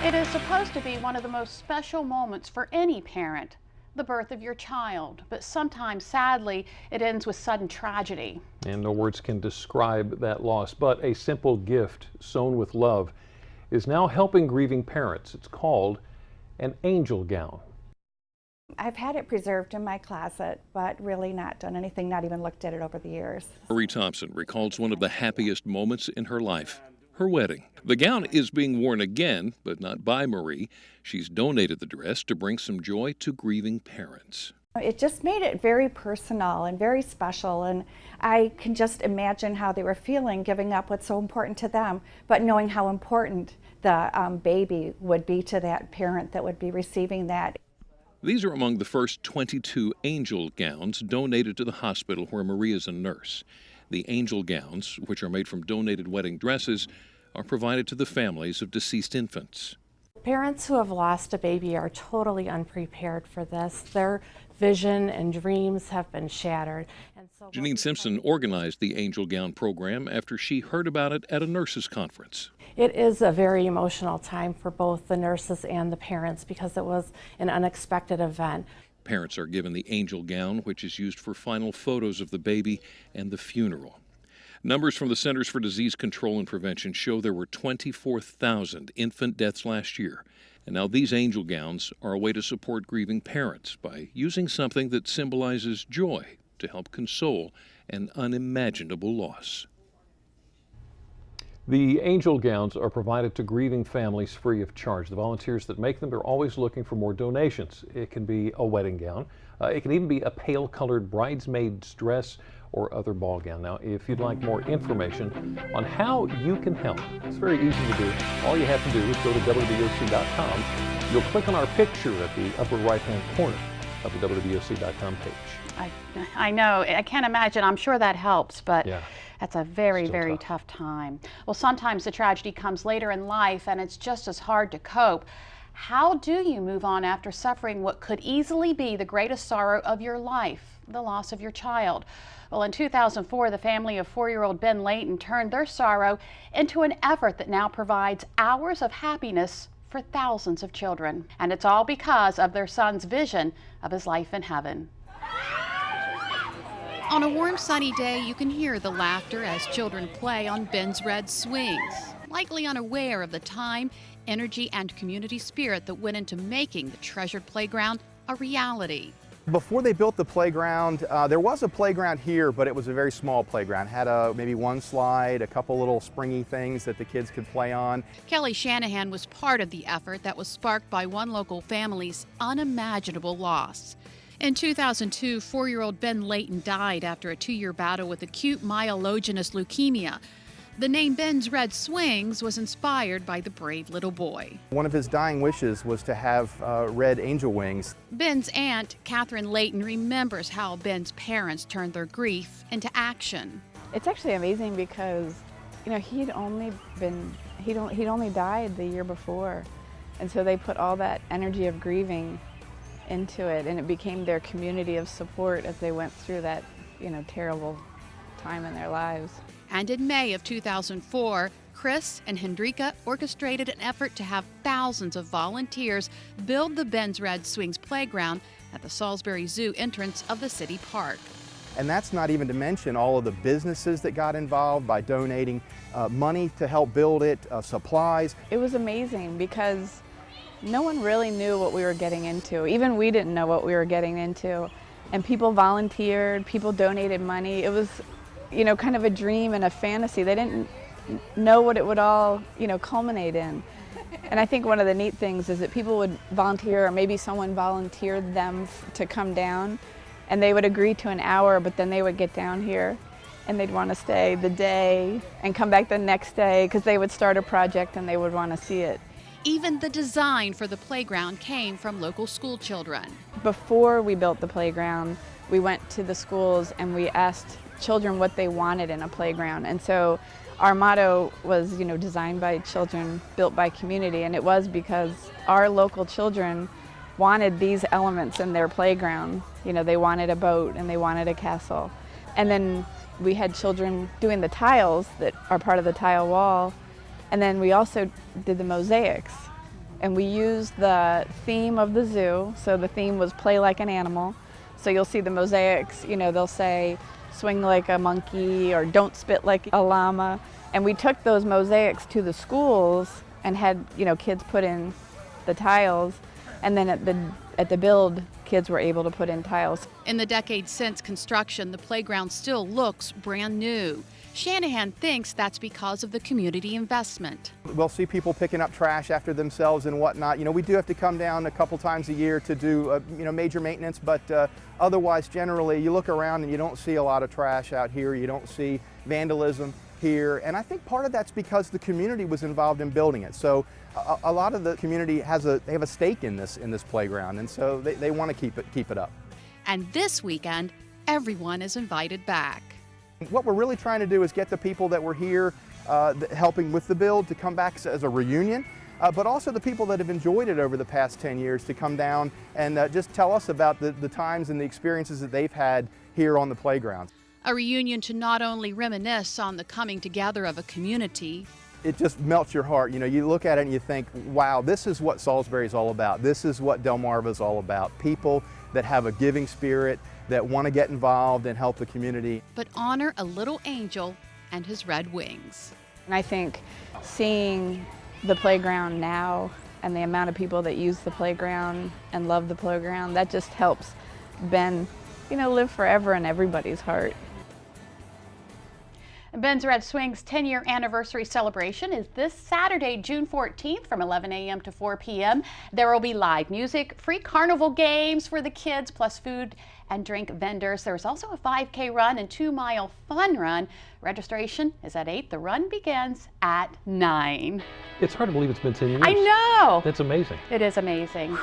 It is supposed to be one of the most special moments for any parent, the birth of your child, but sometimes, sadly, it ends with sudden tragedy. And no words can describe that loss, but a simple gift sewn with love is now helping grieving parents. It's called an angel gown. I've had it preserved in my closet, but really not done anything, not even looked at it over the years. Marie Thompson recalls one of the happiest moments in her life, her wedding. The gown is being worn again, but not by Marie. She's donated the dress to bring some joy to grieving parents. It just made it very personal and very special, and I can just imagine how they were feeling giving up what's so important to them, but knowing how important the baby would be to that parent that would be receiving that. These are among the first 22 angel gowns donated to the hospital where Marie is a nurse. The angel gowns, which are made from donated wedding dresses, are provided to the families of deceased infants. Parents who have lost a baby are totally unprepared for this. Their vision and dreams have been shattered. Janine Simpson organized the angel gown program after she heard about it at a nurses' conference. It is a very emotional time for both the nurses and the parents because it was an unexpected event. Parents are given the angel gown, which is used for final photos of the baby and the funeral. Numbers from the Centers for Disease Control and Prevention show there were 24,000 infant deaths last year. And now these angel gowns are a way to support grieving parents by using something that symbolizes joy to help console an unimaginable loss. The angel gowns are provided to grieving families free of charge. The volunteers that make them are always looking for more donations. It can be a wedding gown. It can even be a pale-colored bridesmaid's dress or other ball gown. Now, if you'd like more information on how you can help, it's very easy to do. All you have to do is go to WBOC.com. You'll click on our picture at the upper right-hand corner of the WBOC.com page. I know. I can't imagine. I'm sure that helps, but yeah, that's a very, still very tough time. Well, sometimes the tragedy comes later in life, and it's just as hard to cope. How do you move on after suffering what could easily be the greatest sorrow of your life, the loss of your child? Well, in 2004, the family of 4-year-old Ben Layton turned their sorrow into an effort that now provides hours of happiness for thousands of children. And it's all because of their son's vision of his life in heaven. On a warm, sunny day, you can hear the laughter as children play on Ben's red swings, likely unaware of the time, energy, and community spirit that went into making the treasured playground a reality. Before they built the playground, there was a playground here, but it was a very small playground. Had maybe one slide, a couple little springy things that the kids could play on. Kelly Shannahan was part of the effort that was sparked by one local family's unimaginable loss. In 2002, 4-year-old Ben Layton died after a 2-year battle with acute myelogenous leukemia. The name Ben's Red Swings was inspired by the brave little boy. One of his dying wishes was to have red angel wings. Ben's aunt, Katherine Layton, remembers how Ben's parents turned their grief into action. It's actually amazing because, you know, he'd only died the year before, and so they put all that energy of grieving into it, and it became their community of support as they went through that, you know, terrible time in their lives. And in May of 2004, Chris and Hendrika orchestrated an effort to have thousands of volunteers build the Ben's Red Swings playground at the Salisbury Zoo entrance of the city park. And that's not even to mention all of the businesses that got involved by donating money to help build it, supplies. It was amazing because no one really knew what we were getting into. Even we didn't know what we were getting into. And people volunteered, people donated money. It was, you know, kind of a dream and a fantasy. They didn't know what it would all, you know, culminate in. And I think one of the neat things is that people would volunteer, or maybe someone volunteered them to come down, and they would agree to an hour, but then they would get down here and they'd want to stay the day and come back the next day because they would start a project and they would want to see it. Even the design for the playground came from local school children. Before we built the playground, we went to the schools and we asked children what they wanted in a playground. And so our motto was, you know, designed by children, built by community, and it was because our local children wanted these elements in their playground. You know, they wanted a boat and they wanted a castle. And then we had children doing the tiles that are part of the tile wall, and then we also did the mosaics. and we used the theme of the zoo. So the theme was play like an animal. So you'll see the mosaics, they'll say swing like a monkey or don't spit like a llama. And we took those mosaics to the schools and had, kids put in the tiles. And then at the build, kids were able to put in tiles. In the decades since construction, the playground still looks brand new. Shannahan thinks that's because of the community investment. We'll see people picking up trash after themselves and whatnot. We do have to come down a couple times a year to do major maintenance, but otherwise, generally, you look around and you don't see a lot of trash out here. You don't see vandalism here, and I think part of that's because the community was involved in building it. So a lot of the community they have a stake in this playground, and so they want to keep it up. And this weekend, everyone is invited back. What we're really trying to do is get the people that were here helping with the build to come back as a reunion, but also the people that have enjoyed it over the past 10 years to come down and just tell us about the times and the experiences that they've had here on the playground. A reunion to not only reminisce on the coming together of a community. It just melts your heart. You look at it and you think, wow, this is what Salisbury is all about. This is what Delmarva is all about. People that have a giving spirit, that want to get involved and help the community. But honor a little angel and his red wings. And I think seeing the playground now and the amount of people that use the playground and love the playground, that just helps Ben, live forever in everybody's heart. Ben's Red Swing's 10-year anniversary celebration is this Saturday, June 14th from 11 a.m. to 4 p.m. There will be live music, free carnival games for the kids, plus food and drink vendors. There's also a 5K run and 2-mile fun run. Registration is at 8. The run begins at 9. It's hard to believe it's been 10 years. I know. That's amazing. It is amazing.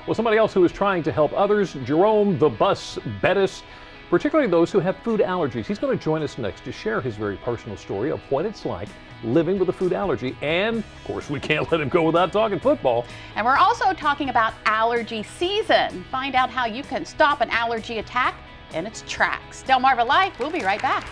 Well, somebody else who is trying to help others, Jerome the Bus Bettis, particularly those who have food allergies. He's going to join us next to share his very personal story of what it's like living with a food allergy. And, of course, we can't let him go without talking football. And we're also talking about allergy season. Find out how you can stop an allergy attack in its tracks. Delmarva Life, we'll be right back.